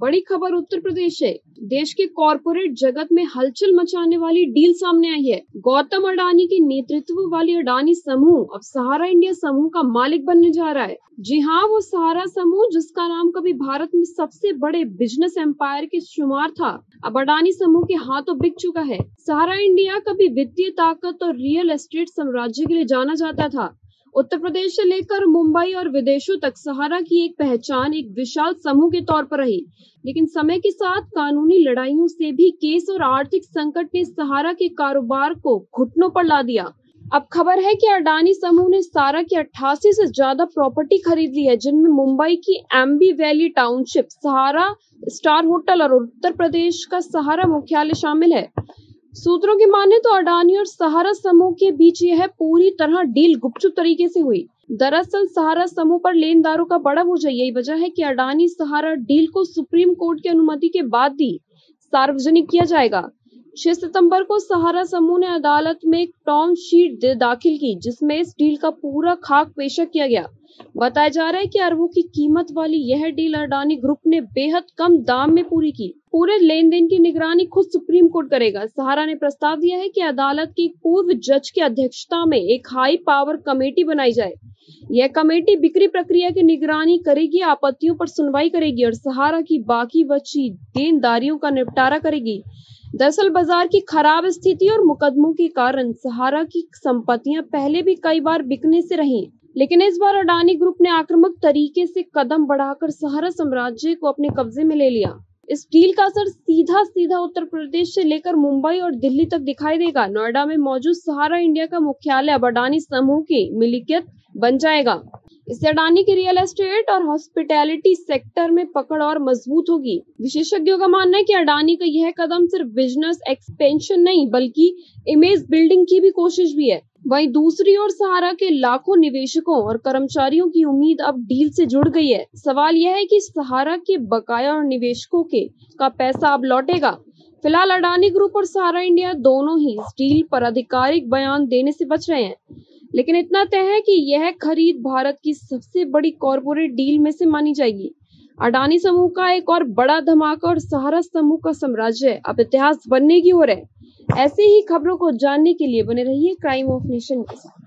बड़ी खबर उत्तर प्रदेश से। देश के कॉरपोरेट जगत में हलचल मचाने वाली डील सामने आई है। गौतम अडानी के नेतृत्व वाली अडानी समूह अब सहारा इंडिया समूह का मालिक बनने जा रहा है। जी हाँ, वो सहारा समूह जिसका नाम कभी भारत में सबसे बड़े बिजनेस एम्पायर के शुमार था, अब अडानी समूह के हाथों बिक चुका है। सहारा इंडिया कभी वित्तीय ताकत और रियल एस्टेट साम्राज्य के लिए जाना जाता था। उत्तर प्रदेश से लेकर मुंबई और विदेशों तक सहारा की एक पहचान एक विशाल समूह के तौर पर रही, लेकिन समय के साथ कानूनी लड़ाइयों से भी केस और आर्थिक संकट ने सहारा के कारोबार को घुटनों पर ला दिया। अब खबर है कि अडानी समूह ने सहारा की 88 से ज्यादा प्रॉपर्टी खरीद ली है, जिनमें मुंबई की एम्बी वैली टाउनशिप, सहारा स्टार होटल और उत्तर प्रदेश का सहारा मुख्यालय शामिल है। सूत्रों की माने तो अडानी और सहारा समूह के बीच यह पूरी तरह डील गुपचुप तरीके से हुई। दरअसल सहारा समूह पर लेनदारों का बड़ा बोझ है। यही वजह है कि अडानी सहारा डील को सुप्रीम कोर्ट की अनुमति के बाद ही सार्वजनिक किया जाएगा। 6 सितंबर को सहारा समूह ने अदालत में एक टर्म शीट दाखिल की, जिसमें इस डील का पूरा खाक पेशा किया गया। बताया जा रहा है कि अरबों की कीमत वाली यह डील अडानी ग्रुप ने बेहद कम दाम में पूरी की। पूरे लेन देन की निगरानी खुद सुप्रीम कोर्ट करेगा। सहारा ने प्रस्ताव दिया है कि अदालत की एक पूर्व जज की अध्यक्षता में एक हाई पावर कमेटी बनाई जाए। यह कमेटी बिक्री प्रक्रिया की निगरानी करेगी, आपत्तियों पर सुनवाई करेगी और सहारा की बाकी बची देनदारियों का निपटारा करेगी। दरअसल बाजार की खराब स्थिति और मुकदमों के कारण सहारा की संपत्तियां पहले भी कई बार बिकने से रहीं, लेकिन इस बार अडानी ग्रुप ने आक्रामक तरीके से कदम बढ़ाकर सहारा साम्राज्य को अपने कब्जे में ले लिया। इस डील का असर सीधा उत्तर प्रदेश से लेकर मुंबई और दिल्ली तक दिखाई देगा। नोएडा में मौजूद सहारा इंडिया का मुख्यालय अब अडानी समूह की मिल्कियत बन जाएगा। इससे अडानी की रियल एस्टेट और हॉस्पिटैलिटी सेक्टर में पकड़ और मजबूत होगी। विशेषज्ञों का मानना है कि अडानी का यह कदम सिर्फ बिजनेस एक्सपेंशन नहीं, बल्कि इमेज बिल्डिंग की भी कोशिश भी है। वहीं दूसरी ओर सहारा के लाखों निवेशकों और कर्मचारियों की उम्मीद अब डील से जुड़ गई है। सवाल यह है कि सहारा के बकाया और निवेशकों का पैसा अब लौटेगा। फिलहाल अडानी ग्रुप और सहारा इंडिया दोनों ही इस डील पर आधिकारिक बयान देने से बच रहे हैं, लेकिन इतना तय है कि यह खरीद भारत की सबसे बड़ी कॉरपोरेट डील में से मानी जाएगी। अडानी समूह का एक और बड़ा धमाका और सहारा समूह का साम्राज्य अब इतिहास बनने की ओर है। ऐसे ही खबरों को जानने के लिए बने रहिए क्राइम ऑफ नेशन के साथ।